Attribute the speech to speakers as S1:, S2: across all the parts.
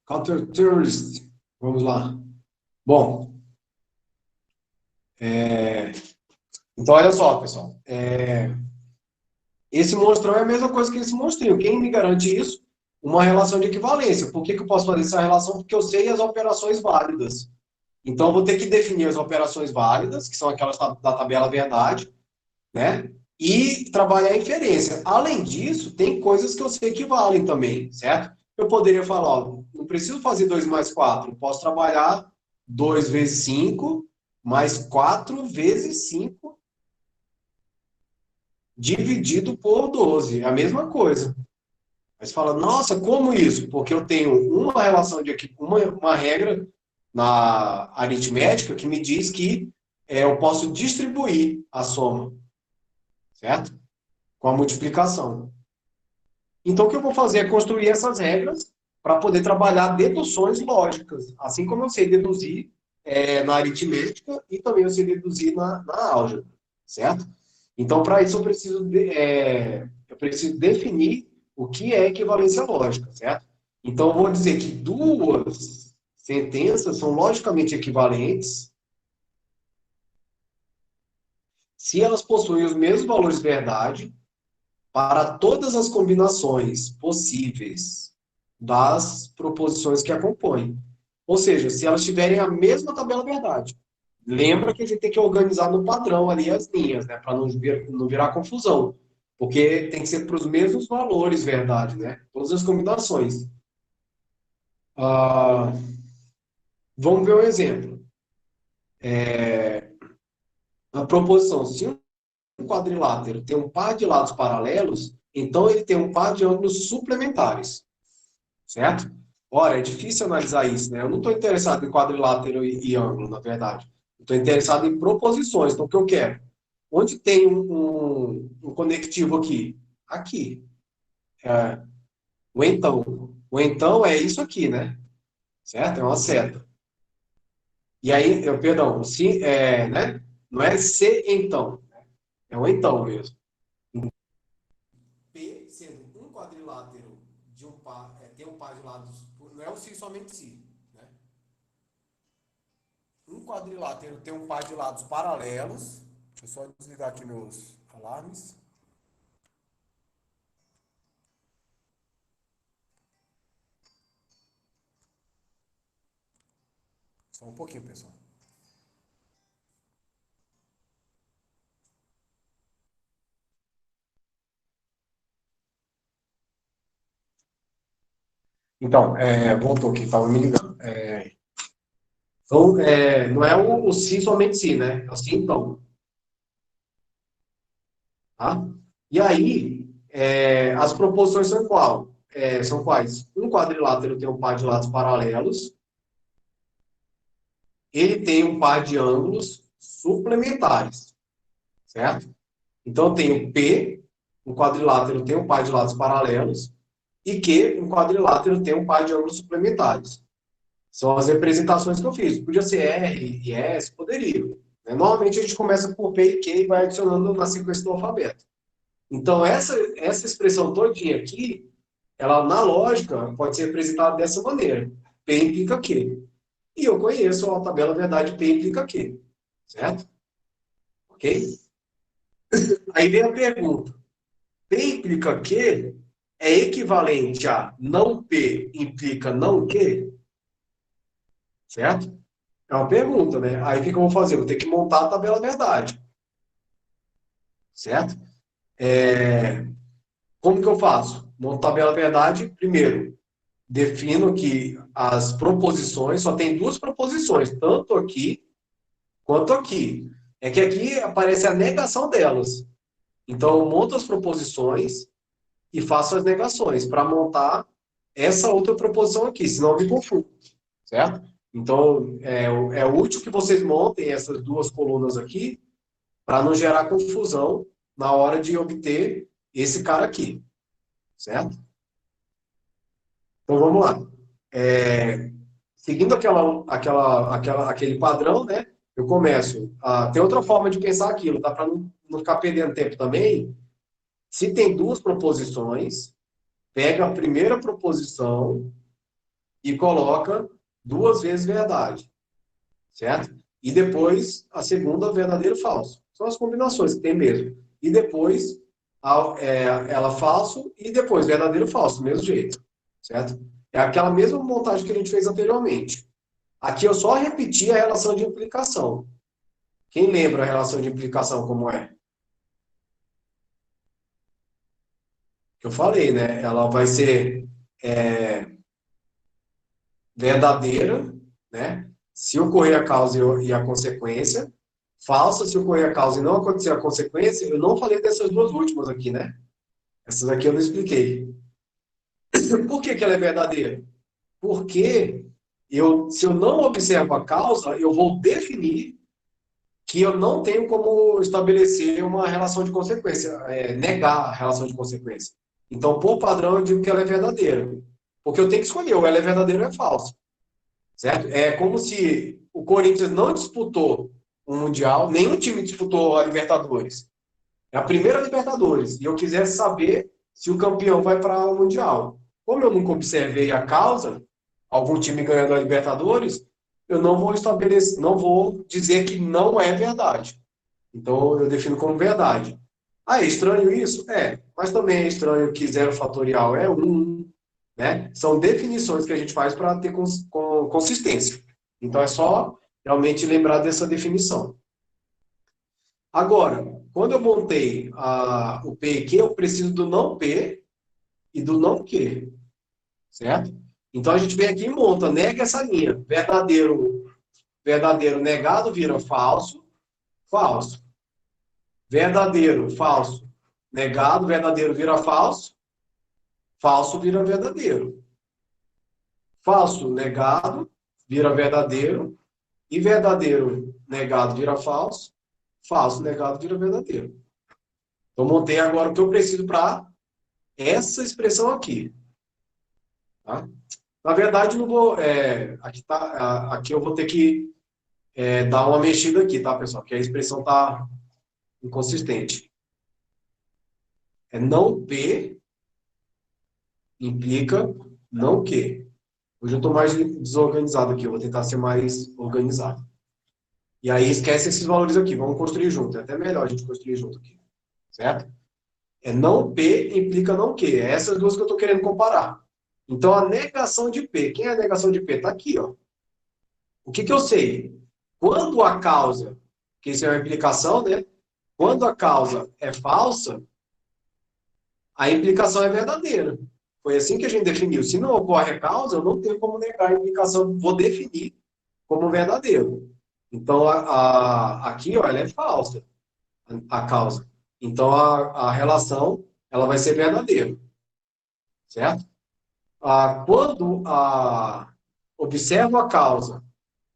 S1: Counter-terrorist. Vamos lá. Bom, é, então olha só, pessoal. Esse monstrão é a mesma coisa que esse monstrinho. Quem me garante isso? Uma relação de equivalência. Por que eu posso fazer essa relação? Porque eu sei as operações válidas. Então, eu vou ter que definir as operações válidas, que são aquelas da tabela verdade, né? E trabalhar a inferência. Além disso, tem coisas que eu sei que valem também, certo? Eu poderia falar, ó, não preciso fazer 2 mais 4, posso trabalhar 2 vezes 5 mais 4 vezes 5 dividido por 12. É a mesma coisa. Mas fala, nossa, como isso? Porque eu tenho uma relação de uma regra na aritmética que me diz que eu posso distribuir a soma, certo? Com a multiplicação. Então, o que eu vou fazer é construir essas regras para poder trabalhar deduções lógicas, assim como eu sei deduzir na aritmética e também eu sei deduzir na álgebra, certo? Então, para isso, eu preciso definir o que é equivalência lógica, certo? Então, eu vou dizer que duas sentenças são logicamente equivalentes se elas possuem os mesmos valores de verdade para todas as combinações possíveis das proposições que a compõem. Ou seja, se elas tiverem a mesma tabela verdade. Lembra que a gente tem que organizar no padrão ali as linhas, né? Para não virar confusão. Porque tem que ser para os mesmos valores verdade, né? Todas as combinações. Ah, vamos ver um exemplo. A proposição, se um quadrilátero tem um par de lados paralelos, então ele tem um par de ângulos suplementares. Certo? Ora, é difícil analisar isso, né? Eu não estou interessado em quadrilátero e ângulo, na verdade. Estou interessado em proposições. Então, o que eu quero? Onde tem um conectivo aqui? Aqui. É, o então. O então é isso aqui, né? Certo? É uma seta. E aí, perdão, sim, né? Não é se então. É um então mesmo. P sendo um quadrilátero de um par, tem um par de lados, não é o si somente si, né? Um quadrilátero tem um par de lados paralelos. Deixa eu só desligar aqui meus alarmes. Só um pouquinho, pessoal. Então, voltou aqui, estava me ligando. Então, não é o si somente si, né? É o si então. Tá? E aí, as proporções são são quais? Um quadrilátero tem um par de lados paralelos, ele tem um par de ângulos suplementares, certo? Então, eu tenho P, um quadrilátero tem um par de lados paralelos, e que um quadrilátero tem um par de ângulos suplementares. São as representações que eu fiz. Podia ser R e S, poderia. Né? Normalmente a gente começa por P e Q e vai adicionando na sequência do alfabeto. Então, essa expressão todinha aqui, ela na lógica pode ser representada dessa maneira. P implica Q. E eu conheço a tabela verdade P implica Q. Certo? Ok? Aí vem a pergunta. P implica Q é equivalente a não P implica não Q? Certo? É uma pergunta, né? Aí o que eu vou fazer? Eu vou ter que montar a tabela verdade. Certo? Como que eu faço? Monto a tabela verdade, primeiro, defino que as proposições, só tem duas proposições, tanto aqui quanto aqui. É que aqui aparece a negação delas. Então, eu monto as proposições e faço as negações para montar essa outra proposição aqui, senão eu me confundo. Certo? Então, é útil que vocês montem essas duas colunas aqui para não gerar confusão na hora de obter esse cara aqui, certo? Então vamos lá. Seguindo aquele padrão, né? Eu começo. Tem outra forma de pensar aquilo, tá? Para não ficar perdendo tempo também. Se tem duas proposições, pega a primeira proposição e coloca duas vezes verdade, certo? E depois a segunda, verdadeiro, falso. São as combinações que tem mesmo. E depois ela falso e depois verdadeiro, falso, do mesmo jeito, certo? É aquela mesma montagem que a gente fez anteriormente. Aqui eu só repeti a relação de implicação. Quem lembra a relação de implicação como é? Que eu falei, né? Ela vai ser verdadeira, né? Se ocorrer a causa e a consequência. Falsa se ocorrer a causa e não acontecer a consequência. Eu não falei dessas duas últimas aqui, né? Essas aqui eu não expliquei. Por que que ela é verdadeira? Porque se eu não observo a causa, eu vou definir que eu não tenho como estabelecer uma relação de consequência, negar a relação de consequência. Então, por padrão, eu digo que ela é verdadeira. Porque eu tenho que escolher, ou ela é verdadeira ou é falsa. Certo? É como se o Corinthians não disputou um Mundial, nenhum time disputou a Libertadores. É a primeira Libertadores. E eu quisesse saber se o campeão vai para o Mundial. Como eu nunca observei a causa, algum time ganhando a Libertadores, eu não vou estabelecer, não vou dizer que não é verdade. Então eu defino como verdade. Ah, é estranho isso? É, mas também é estranho que zero fatorial é um, né? São definições que a gente faz para ter consistência. Então é só realmente lembrar dessa definição. Agora, quando eu montei o P e Q, eu preciso do não P e do não Q, certo? Então a gente vem aqui e monta, nega essa linha. Verdadeiro, verdadeiro negado vira falso, falso. Verdadeiro, falso, negado, verdadeiro vira falso, falso vira verdadeiro. Falso, negado, vira verdadeiro, e verdadeiro, negado vira falso, falso, negado vira verdadeiro. Então, montei agora o que eu preciso para essa expressão aqui. Tá? Na verdade, não vou. Aqui eu vou ter que dar uma mexida aqui, tá, pessoal? Porque a expressão está inconsistente. É não P implica não Q. Hoje eu estou mais desorganizado aqui, eu vou tentar ser mais organizado. E aí esquece esses valores aqui, vamos construir junto. É até melhor a gente construir junto aqui, certo? É não P implica não Q. É essas duas que eu estou querendo comparar. Então, a negação de P. Quem é a negação de P? Está aqui, ó. O que que eu sei? Quando a causa, que isso é uma implicação, né? Quando a causa é falsa, a implicação é verdadeira. Foi assim que a gente definiu. Se não ocorre a causa, eu não tenho como negar a implicação, vou definir como verdadeiro. Então, aqui, ó, ela é falsa, a causa. Então, a relação, ela vai ser verdadeira, certo? Quando observo a causa,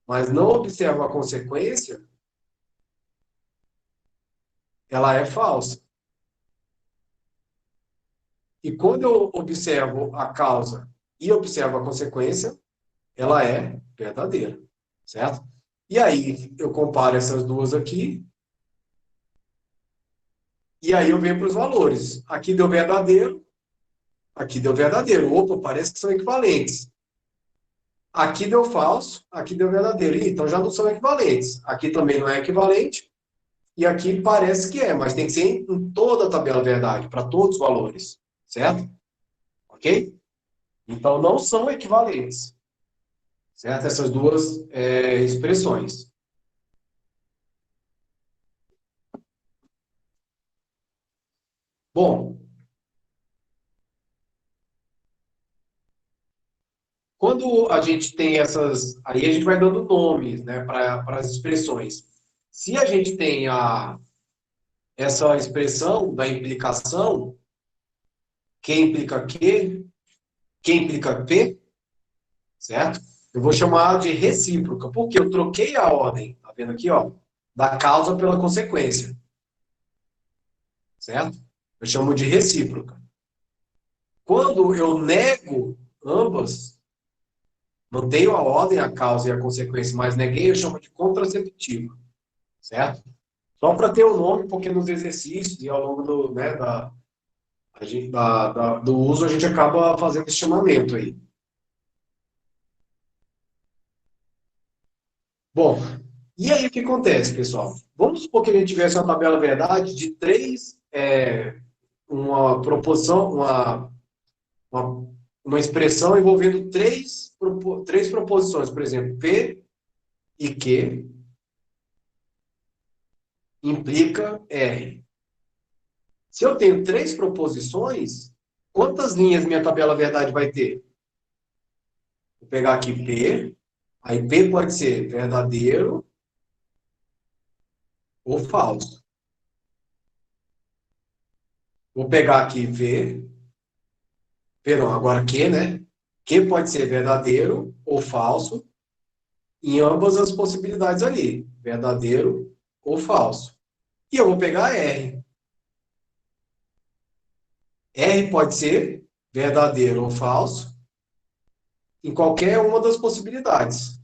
S1: mas não observo a consequência, ela é falsa. E quando eu observo a causa e observo a consequência, ela é verdadeira, certo? E aí eu comparo essas duas aqui, e aí eu venho para os valores. Aqui deu verdadeiro, aqui deu verdadeiro. Opa, parece que são equivalentes. Aqui deu falso, aqui deu verdadeiro. Então já não são equivalentes. Aqui também não é equivalente, e aqui parece que é, mas tem que ser em toda a tabela verdade, para todos os valores, certo? Ok? Então não são equivalentes, certo? Essas duas expressões. Bom, quando a gente tem essas. Aí a gente vai dando nomes, né, para as expressões. Se a gente tem essa expressão da implicação, que implica que implica P, certo? Eu vou chamar de recíproca, porque eu troquei a ordem, tá vendo aqui, ó, da causa pela consequência, certo? Eu chamo de recíproca. Quando eu nego ambas, mantenho a ordem, a causa e a consequência, mas neguei, eu chamo de contraceptiva, certo? Só para ter o nome, porque nos exercícios e ao longo do uso a gente acaba fazendo esse chamamento aí. Bom, e aí o que acontece, pessoal? Vamos supor que a gente tivesse uma tabela verdade de uma proposição, uma, uma expressão envolvendo três proposições, por exemplo, P e Q implica R. Se eu tenho três proposições, quantas linhas minha tabela verdade vai ter? Vou pegar aqui P, aí P pode ser verdadeiro ou falso. Vou pegar aqui V, perdão, agora Q, né? Q pode ser verdadeiro ou falso em ambas as possibilidades ali, verdadeiro ou falso. E eu vou pegar R. R pode ser verdadeiro ou falso em qualquer uma das possibilidades.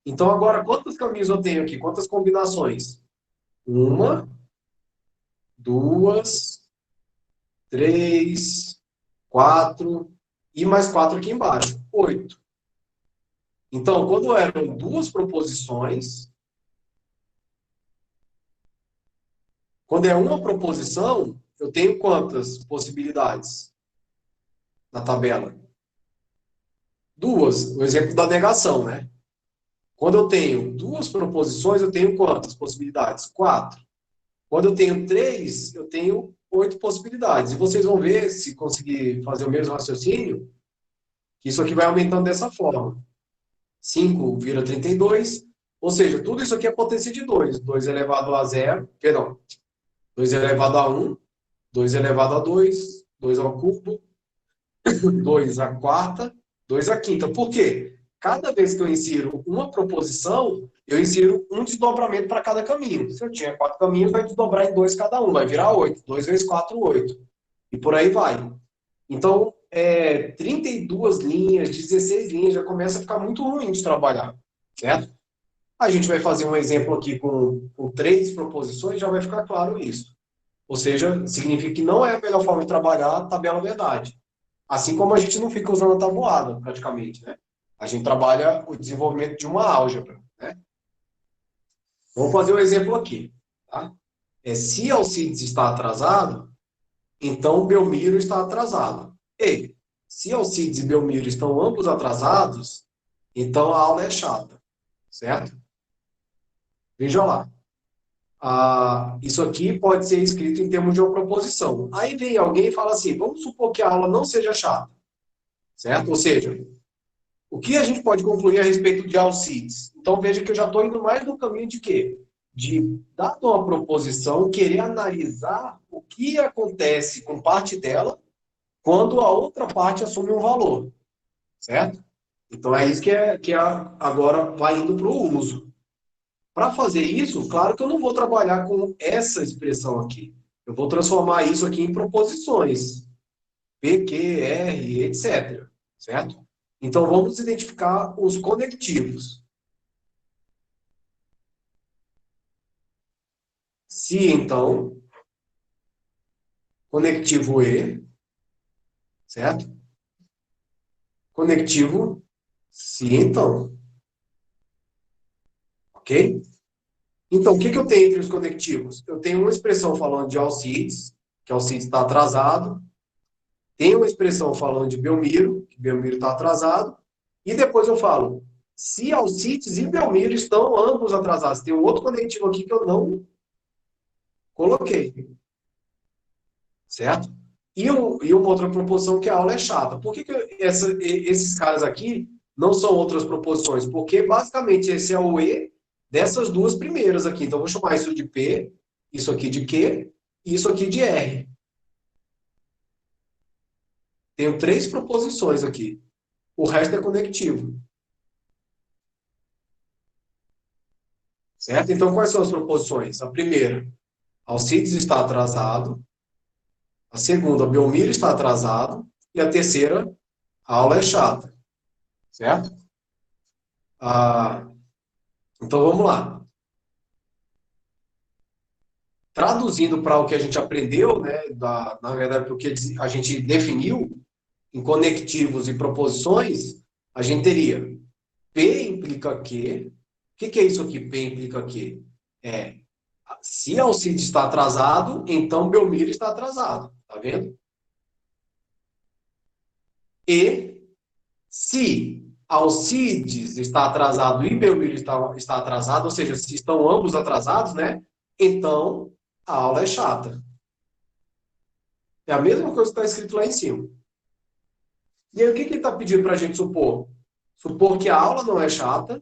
S1: Então, agora, quantos caminhos eu tenho aqui? Quantas combinações? Uma, duas, três, quatro e mais quatro aqui embaixo. Oito. Então, quando eram duas proposições, quando é uma proposição, eu tenho quantas possibilidades na tabela? Duas. O exemplo da negação, né? Quando eu tenho duas proposições, eu tenho quantas possibilidades? Quatro. Quando eu tenho três, eu tenho oito possibilidades. E vocês vão ver, se conseguir fazer o mesmo raciocínio, que isso aqui vai aumentando dessa forma. 5 vira 32, ou seja, tudo isso aqui é potência de 2. 2 elevado a zero, perdão, 2 elevado a um, 2 elevado a 2, 2 ao cubo, 2 à quarta, 2 à quinta. Por quê? Cada vez que eu insiro uma proposição, eu insiro um desdobramento para cada caminho. Se eu tinha quatro caminhos, vai desdobrar em dois cada um, vai virar 8. 2 vezes 4, 8. E por aí vai. Então, 32 linhas, 16 linhas, já começa a ficar muito ruim de trabalhar, certo? A gente vai fazer um exemplo aqui com três proposições, já vai ficar claro isso. Ou seja, significa que não é a melhor forma de trabalhar a tabela verdade. Assim como a gente não fica usando a tabuada, praticamente, né? A gente trabalha o desenvolvimento de uma álgebra, né? Vamos fazer um exemplo aqui, tá? Se Alcides está atrasado, então Belmiro está atrasado. Ei, se Alcides e Belmiro estão ambos atrasados, então a aula é chata, certo? Veja lá. Isso aqui pode ser escrito em termos de uma proposição. Aí vem alguém e fala assim, vamos supor que a aula não seja chata, certo? Ou seja, o que a gente pode concluir a respeito de Alcides? Então veja que eu já estou indo mais no caminho de quê? De, dado uma proposição, querer analisar o que acontece com parte dela quando a outra parte assume um valor, certo? Então é isso que agora vai indo para o uso. Para fazer isso, claro que eu não vou trabalhar com essa expressão aqui. Eu vou transformar isso aqui em proposições. P, Q, R, etc. Certo? Então, vamos identificar os conectivos. Se, então, conectivo E, certo? Conectivo se, então. Ok? Então, o que eu tenho entre os conectivos? Eu tenho uma expressão falando de Alcides, que Alcides está atrasado. Tem uma expressão falando de Belmiro, que Belmiro está atrasado. E depois eu falo, se Alcides e Belmiro estão ambos atrasados. Tem um outro conectivo aqui que eu não coloquei. Certo? E uma outra proposição que a aula é chata. Por que esses caras aqui não são outras proposições? Porque, basicamente, esse é o E dessas duas primeiras aqui. Então, eu vou chamar isso de P, isso aqui de Q e isso aqui de R. Tenho três proposições aqui. O resto é conectivo. Certo? Então, quais são as proposições? A primeira, Alcides está atrasado. A segunda, Belmiro está atrasado. E a terceira, a aula é chata. Certo? Ah, então, vamos lá. Traduzindo para o que a gente aprendeu, né, na verdade, para o que a gente definiu, em conectivos e proposições, a gente teria P implica Q. O que é isso aqui? P implica Q. Se Alcides está atrasado, então Belmiro está atrasado. Tá vendo? E se Alcides está atrasado e Belmiro está atrasado, ou seja, se estão ambos atrasados, né? Então a aula é chata. É a mesma coisa que está escrito lá em cima. E aí, o que ele está pedindo para a gente supor? Supor que a aula não é chata.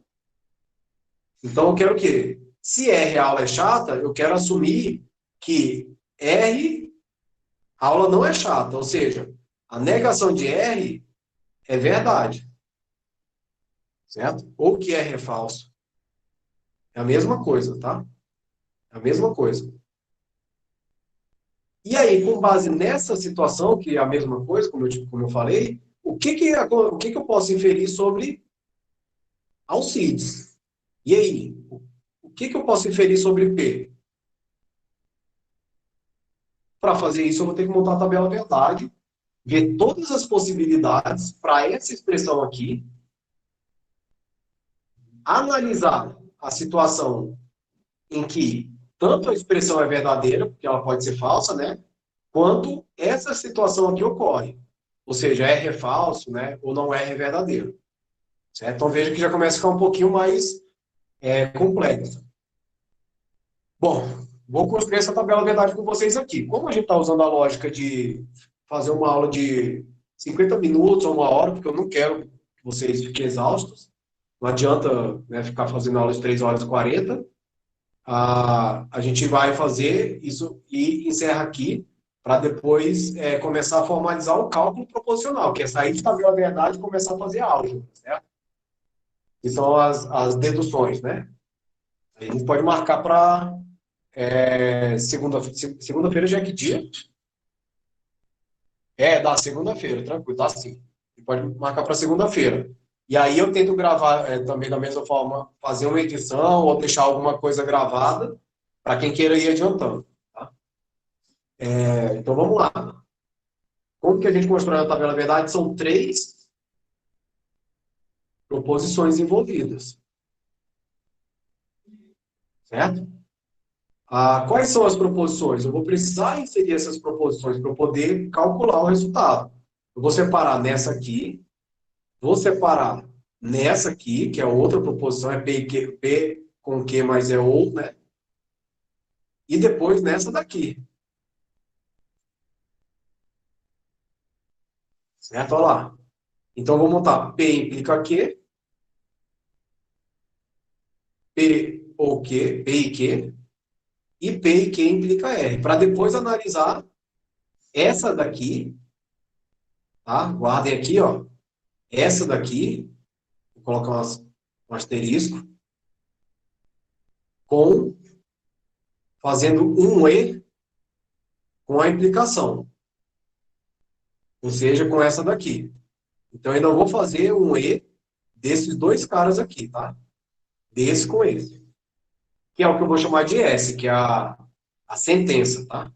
S1: Então, eu quero o quê? Se R, a aula é chata, eu quero assumir que R, a aula não é chata. Ou seja, a negação de R é verdade. Certo? Ou que R é falso. É a mesma coisa, tá? É a mesma coisa. E aí, com base nessa situação, que é a mesma coisa, como eu falei, o que eu posso inferir sobre Alcides? E aí, o que eu posso inferir sobre P? Para fazer isso, eu vou ter que montar a tabela verdade, ver todas as possibilidades para essa expressão aqui, analisar a situação em que tanto a expressão é verdadeira, porque ela pode ser falsa, né? Quanto essa situação aqui ocorre. Ou seja, R é falso, né? Ou não R é verdadeiro. Certo? Então veja que já começa a ficar um pouquinho mais complexo. Bom, vou construir essa tabela verdade com vocês aqui. Como a gente está usando a lógica de fazer uma aula de 50 minutos ou uma hora, porque eu não quero que vocês fiquem exaustos, não adianta, né, ficar fazendo aula de 3 horas e 40. A gente vai fazer isso e encerra aqui, para depois começar a formalizar o cálculo proposicional, que é sair de tabela verdade e começar a fazer álgebra, certo? Que são as deduções, né? A gente pode marcar para segunda-feira já é que dia? Da segunda-feira, tranquilo, tá sim. Pode marcar para segunda-feira. E aí eu tento gravar também da mesma forma, fazer uma edição ou deixar alguma coisa gravada para quem queira ir adiantando. Tá? Então vamos lá. Como que a gente constrói a tabela verdade? São 3 proposições envolvidas. Certo? Quais são as proposições? Eu vou precisar inserir essas proposições para eu poder calcular o resultado. Eu vou separar nessa aqui, vou separar nessa aqui, que é outra proposição, é P, P com Q mais é ou, né? E depois nessa daqui. Certo? Olha lá. Então, eu vou montar P implica Q, P ou Q, P e Q, e P e Q implica R. Para depois analisar essa daqui, tá? Guardem aqui, ó. Essa daqui, vou colocar um asterisco, fazendo um E com a implicação. Ou seja, com essa daqui. Então, eu ainda vou fazer um E desses 2 caras aqui, tá? Desse com esse. Que é o que eu vou chamar de S, que é a sentença, tá?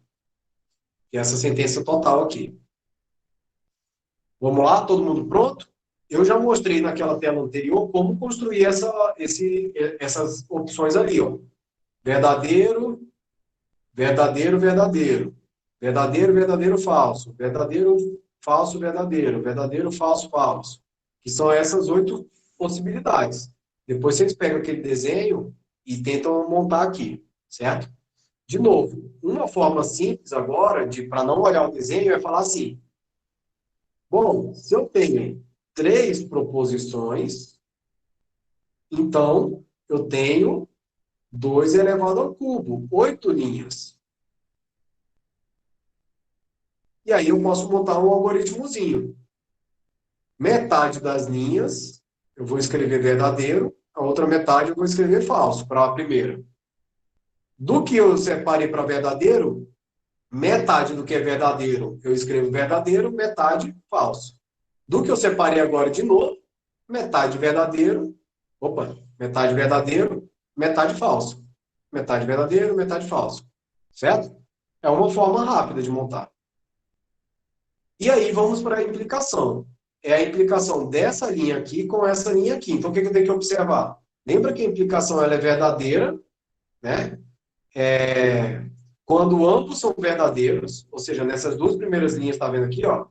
S1: Que é essa sentença total aqui. Vamos lá? Todo mundo pronto? Eu já mostrei naquela tela anterior como construir essas opções ali, ó. Verdadeiro, verdadeiro, verdadeiro. Verdadeiro, verdadeiro, falso. Verdadeiro, falso, verdadeiro. Verdadeiro, falso, falso. Que são essas 8 possibilidades. Depois vocês pegam aquele desenho e tentam montar aqui, certo? De novo, uma forma simples agora, para não olhar o desenho, é falar assim: bom, se eu tenho 3 proposições, então eu tenho 2 elevado ao cubo, 8 linhas. E aí eu posso montar um algoritmozinho. Metade das linhas eu vou escrever verdadeiro, a outra metade eu vou escrever falso, para a primeira. Do que eu separei para verdadeiro, metade do que é verdadeiro eu escrevo verdadeiro, metade falso. Do que eu separei agora de novo, metade verdadeiro, metade verdadeiro, metade falso. Metade verdadeiro, metade falso. Certo? É uma forma rápida de montar. E aí vamos para a implicação. É a implicação dessa linha aqui com essa linha aqui. Então, o que eu tenho que observar? Lembra que a implicação ela é verdadeira, né? Quando ambos são verdadeiros, ou seja, nessas duas primeiras linhas, está vendo aqui, ó,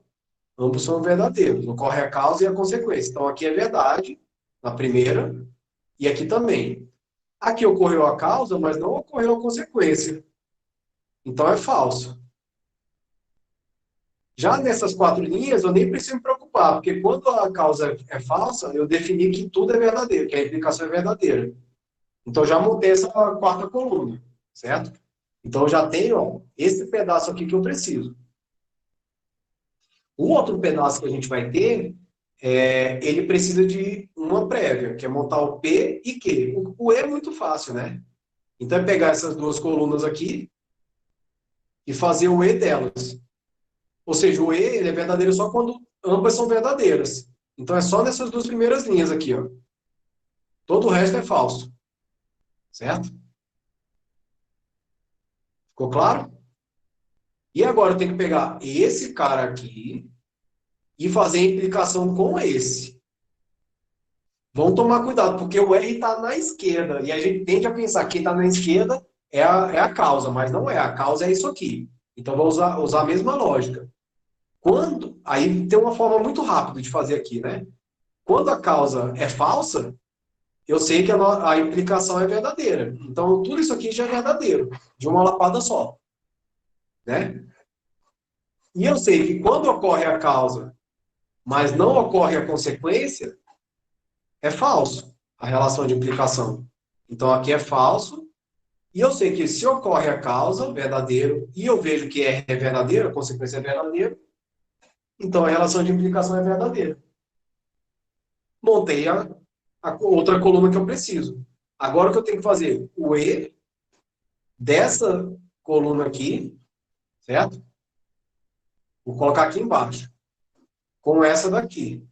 S1: ambos são verdadeiros. Ocorre a causa e a consequência. Então, aqui é verdade, na primeira, e aqui também. Aqui ocorreu a causa, mas não ocorreu a consequência. Então, é falso. Já nessas quatro linhas, eu nem preciso me preocupar, porque quando a causa é falsa, eu defini que tudo é verdadeiro, que a implicação é verdadeira. Então, já montei essa quarta coluna, certo? Então, eu já tenho, ó, esse pedaço aqui que eu preciso. O outro pedaço que a gente vai ter, ele precisa de uma prévia, que é montar o P e Q. O E é muito fácil, né? Então, é pegar essas duas colunas aqui e fazer o E delas. Ou seja, o E ele é verdadeiro só quando ambas são verdadeiras. Então, é só nessas duas primeiras linhas aqui, ó. Todo o resto é falso. Certo? Ficou claro? E agora eu tenho que pegar esse cara aqui e fazer a implicação com esse. Vamos tomar cuidado, porque o R está na esquerda. E a gente tende a pensar que está na esquerda é a causa, mas não é. A causa é isso aqui. Então, vou usar a mesma lógica. Aí tem uma forma muito rápida de fazer aqui, né? Quando a causa é falsa, eu sei que a implicação é verdadeira. Então, tudo isso aqui já é verdadeiro, de uma lapada só. Né? E eu sei que quando ocorre a causa, mas não ocorre a consequência, é falso a relação de implicação. Então, aqui é falso. E eu sei que se ocorre a causa, verdadeiro, e eu vejo que é verdadeiro, a consequência é verdadeira, então a relação de implicação é verdadeira. Montei a outra coluna que eu preciso. Agora o que eu tenho que fazer? O E dessa coluna aqui, certo? Vou colocar aqui embaixo. Com essa daqui.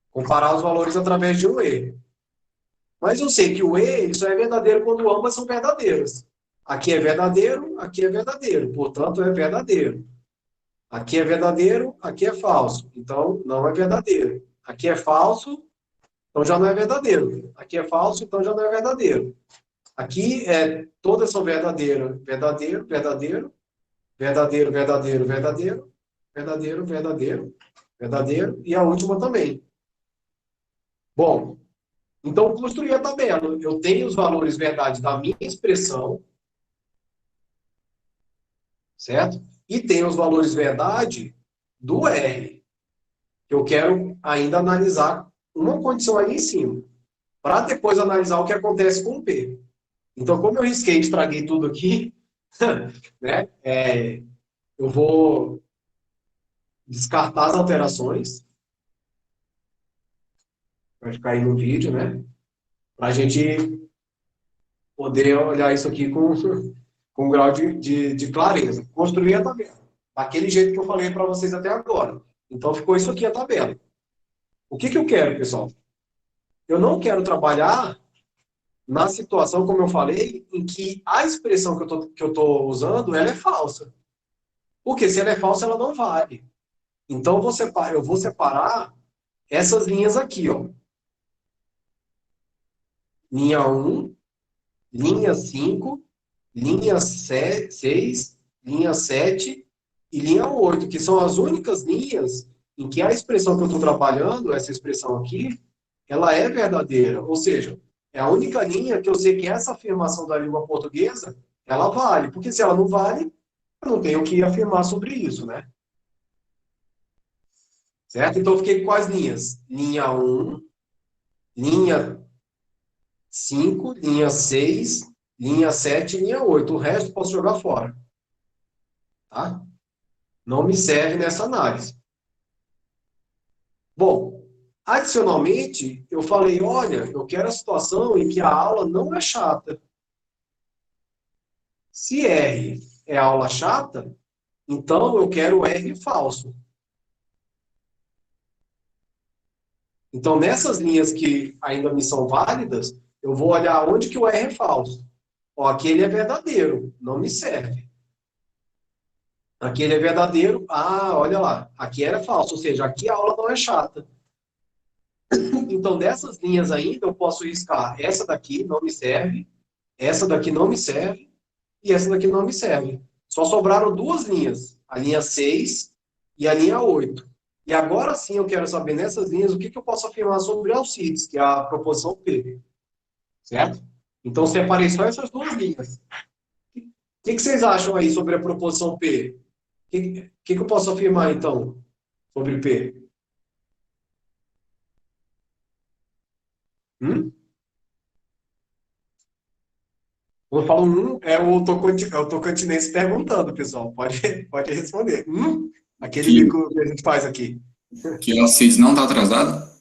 S1: Comparar os valores através de um E. Mas eu sei que o E ele só é verdadeiro quando ambas são verdadeiras. Aqui é verdadeiro. Portanto, é verdadeiro. Aqui é verdadeiro, aqui é falso. Então, não é verdadeiro. Aqui é falso, então já não é verdadeiro. Aqui é falso, então já não é verdadeiro. Aqui todas são verdadeiras. Verdadeiro, verdadeiro, verdadeiro, verdadeiro, verdadeiro, verdadeiro, verdadeiro, verdadeiro, e a última também. Bom, então construir a tabela. Eu tenho os valores verdade da minha expressão, certo? E tenho os valores verdade do R. Eu quero ainda analisar uma condição aí em cima, para depois analisar o que acontece com o P. Então, como eu risquei e estraguei tudo aqui, né, eu vou descartar as alterações, vai ficar aí no vídeo, né, para a gente poder olhar isso aqui com um grau de clareza. Construir a tabela, daquele jeito que eu falei para vocês até agora. Então, ficou isso aqui a tabela. O que eu quero, pessoal? Eu não quero trabalhar na situação, como eu falei, em que a expressão que eu tô usando, ela é falsa. Porque se ela é falsa, ela não vale. Então, eu vou separar essas linhas aqui, ó. Linha 1, linha 5, linha 6, linha 7 e linha 8, que são as únicas linhas em que a expressão que eu estou trabalhando, essa expressão aqui, ela é verdadeira. Ou seja, é a única linha que eu sei que essa afirmação da língua portuguesa, ela vale. Porque se ela não vale, eu não tenho o que afirmar sobre isso, né? Certo? Então, eu fiquei com quais linhas? Linha 1, linha 5, linha 6, linha 7 e linha 8. O resto eu posso jogar fora. Tá? Não me serve nessa análise. Bom, adicionalmente, eu falei, olha, eu quero a situação em que a aula não é chata. Se R é aula chata, então eu quero R falso. Então, nessas linhas que ainda me são válidas, eu vou olhar onde que o R é falso. Ó, aqui ele é verdadeiro, não me serve. Aquele é verdadeiro. Ah, olha lá. Aqui era falso. Ou seja, aqui a aula não é chata. Então, dessas linhas ainda, eu posso riscar. Essa daqui não me serve. Essa daqui não me serve. E essa daqui não me serve. Só sobraram duas linhas. A linha 6 e a linha 8. E agora sim eu quero saber nessas linhas o que eu posso afirmar sobre Alcides, que é a proposição P. Certo? Então, separei só essas duas linhas. O que vocês acham aí sobre a proposição P? O que eu posso afirmar, então, sobre P? Hum? Quando eu falo é o tocantinense perguntando, pessoal. Pode responder. Aquele
S2: Que,
S1: bico que a gente faz aqui.
S2: que o Alcides não está atrasado?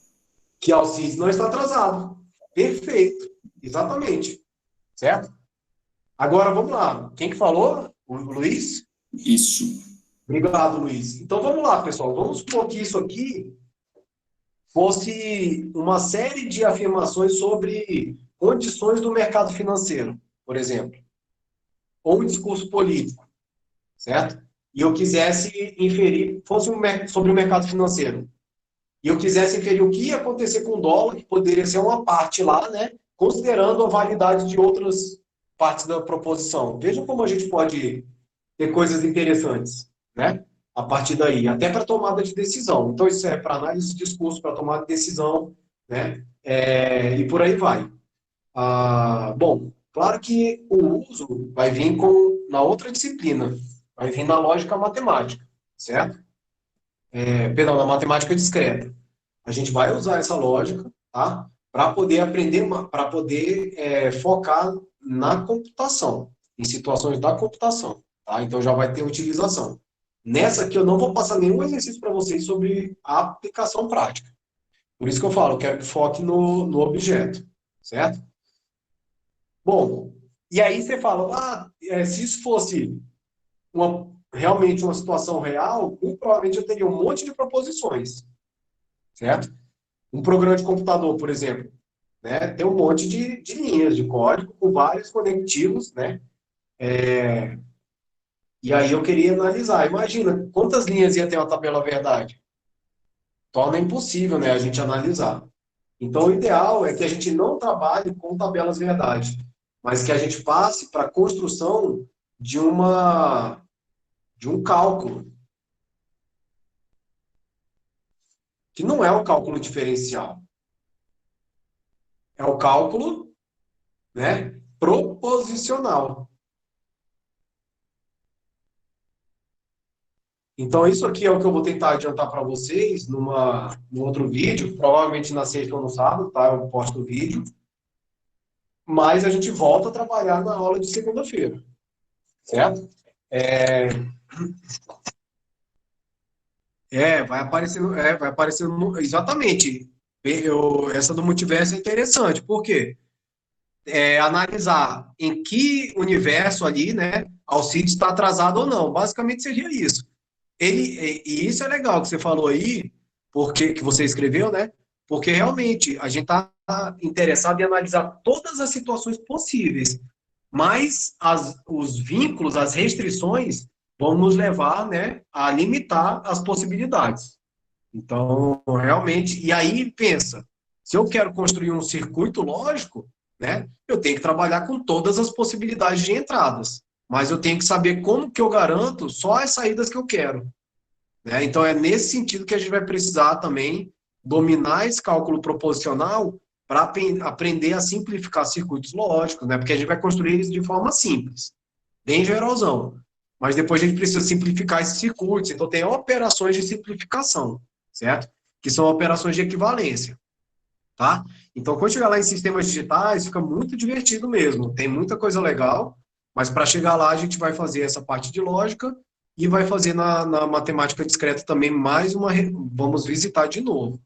S1: Que Alcides não está atrasado. Perfeito. Exatamente. Certo? Agora, vamos lá. Quem que falou? O Luiz?
S2: Isso.
S1: Obrigado, Luiz. Então, vamos lá, pessoal. Vamos supor que isso aqui fosse uma série de afirmações sobre condições do mercado financeiro, por exemplo, ou um discurso político, certo? E eu quisesse inferir, fosse sobre o mercado financeiro, e eu quisesse inferir o que ia acontecer com o dólar, que poderia ser uma parte lá, né? Considerando a validade de outras partes da proposição. Vejam como a gente pode ter coisas interessantes, né? A partir daí, até para tomada de decisão. Então, isso é para análise de discurso, para tomada de decisão, né? E por aí vai. Bom, claro que o uso vai vir na outra disciplina, vai vir na lógica matemática, certo? Perdão, na matemática discreta. A gente vai usar essa lógica, tá? Para poder aprender, para poder focar na computação, em situações da computação, tá? Então já vai ter utilização. Nessa aqui eu não vou passar nenhum exercício para vocês sobre a aplicação prática. Por isso que eu falo, eu quero que foque no objeto, certo? Bom, e aí você fala, se isso fosse realmente uma situação real, muito provavelmente eu teria um monte de proposições, certo? Um programa de computador, por exemplo, né, tem um monte de linhas de código com vários conectivos, né? E aí eu queria analisar. Imagina quantas linhas ia ter uma tabela verdade. Torna impossível, né, a gente analisar. Então, o ideal é que a gente não trabalhe com tabelas verdade, mas que a gente passe para a construção de de um cálculo, que não é o cálculo diferencial, é o cálculo, né, proposicional. Então, isso aqui é o que eu vou tentar adiantar para vocês num outro vídeo, provavelmente na sexta ou no sábado, tá? Eu posto o vídeo. Mas a gente volta a trabalhar na aula de segunda-feira, certo? É, vai aparecendo, exatamente. Essa do multiverso é interessante, por quê? Analisar em que universo ali, né, Alcides está atrasado ou não. Basicamente seria isso. E isso é legal que você falou aí, porque que você escreveu, né? Porque realmente a gente está interessado em analisar todas as situações possíveis, mas os vínculos, as restrições vão nos levar, né, a limitar as possibilidades. Então, realmente, e aí pensa, se eu quero construir um circuito lógico, né, eu tenho que trabalhar com todas as possibilidades de entradas, mas eu tenho que saber como que eu garanto só as saídas que eu quero, né? Então, é nesse sentido que a gente vai precisar também dominar esse cálculo proposicional para aprender a simplificar circuitos lógicos, né? Porque a gente vai construir eles de forma simples, bem geralzão. Mas depois a gente precisa simplificar esses circuitos. Então, tem operações de simplificação, certo? Que são operações de equivalência, tá? Então, quando chegar lá em sistemas digitais, fica muito divertido mesmo. Tem muita coisa legal, mas para chegar lá, a gente vai fazer essa parte de lógica e vai fazer na matemática discreta também mais uma. Vamos visitar de novo.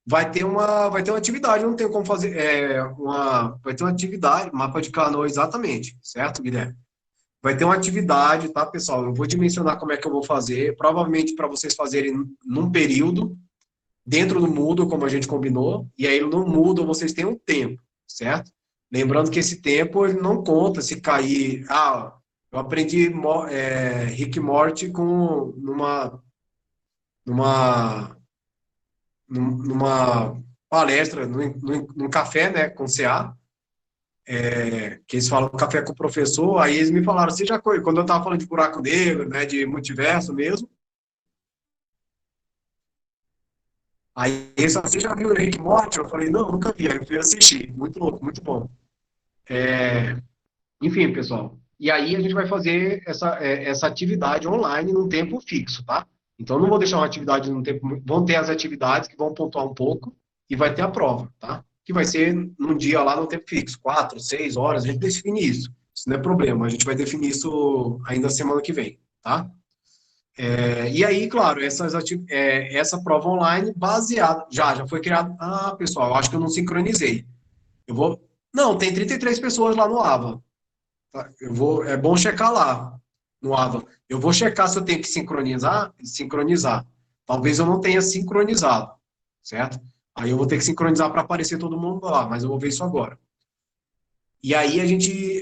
S1: Vai ter uma atividade, não tem como fazer. Vai ter uma atividade, mapa de Carnot, exatamente, certo, Guilherme? Vai ter uma atividade, tá, pessoal? Eu vou dimensionar como é que eu vou fazer, provavelmente para vocês fazerem num período, dentro do Moodle, como a gente combinou, e aí no Moodle vocês têm um tempo, certo? Lembrando que esse tempo ele não conta se cair, Eu aprendi Rick e Morty numa, numa palestra, num café, né, com CA, que eles falam café com o professor, aí eles me falaram, você já, quando eu estava falando de buraco negro, né, de multiverso mesmo, aí eles falaram, você já viu o Rick e Morty? Eu falei, não, nunca vi, aí eu fui assistir, muito louco, muito bom. Enfim, pessoal. E aí a gente vai fazer essa atividade online num tempo fixo, tá? Então não vou deixar uma atividade num tempo. Vão ter as atividades que vão pontuar um pouco e vai ter a prova, tá? Que vai ser num dia lá no tempo fixo, 4, 6 horas, a gente define isso. Isso não é problema, a gente vai definir isso ainda semana que vem, tá? E aí, claro, essa prova online baseada. Já foi criado. Ah, pessoal, eu acho que eu não sincronizei. Eu vou. Não, tem 33 pessoas lá no AVA. Tá? É bom checar lá no AVA. Eu vou checar se eu tenho que sincronizar. Talvez eu não tenha sincronizado, certo? Aí eu vou ter que sincronizar para aparecer todo mundo lá, mas eu vou ver isso agora. E aí a gente,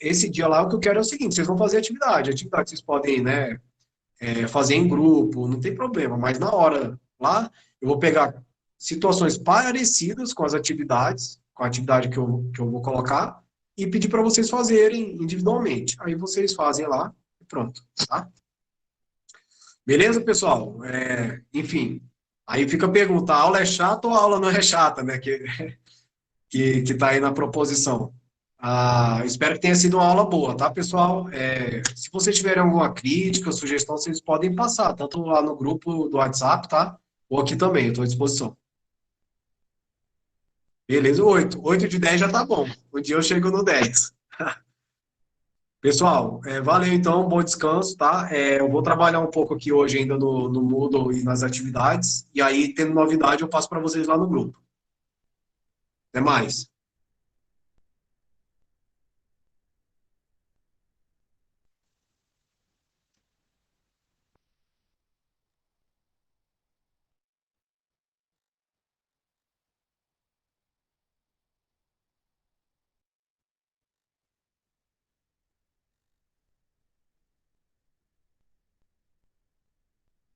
S1: esse dia lá, o que eu quero é o seguinte: vocês vão fazer atividade vocês podem, né, fazer em grupo, não tem problema, mas na hora lá, eu vou pegar situações parecidas com as atividades, com a atividade que eu vou colocar, e pedir para vocês fazerem individualmente. Aí vocês fazem lá e pronto, tá? Beleza, pessoal? Enfim, aí fica a pergunta, a aula é chata ou a aula não é chata, né? Que tá aí na proposição. Espero que tenha sido uma aula boa, tá, pessoal? Se vocês tiverem alguma crítica, sugestão, vocês podem passar, tanto lá no grupo do WhatsApp, tá? Ou aqui também, eu estou à disposição. Beleza, 8. 8 de 10 já tá bom. Um dia eu chego no 10. Pessoal, valeu então, bom descanso, tá? Eu vou trabalhar um pouco aqui hoje ainda no Moodle e nas atividades, e aí, tendo novidade, eu passo para vocês lá no grupo. Até mais.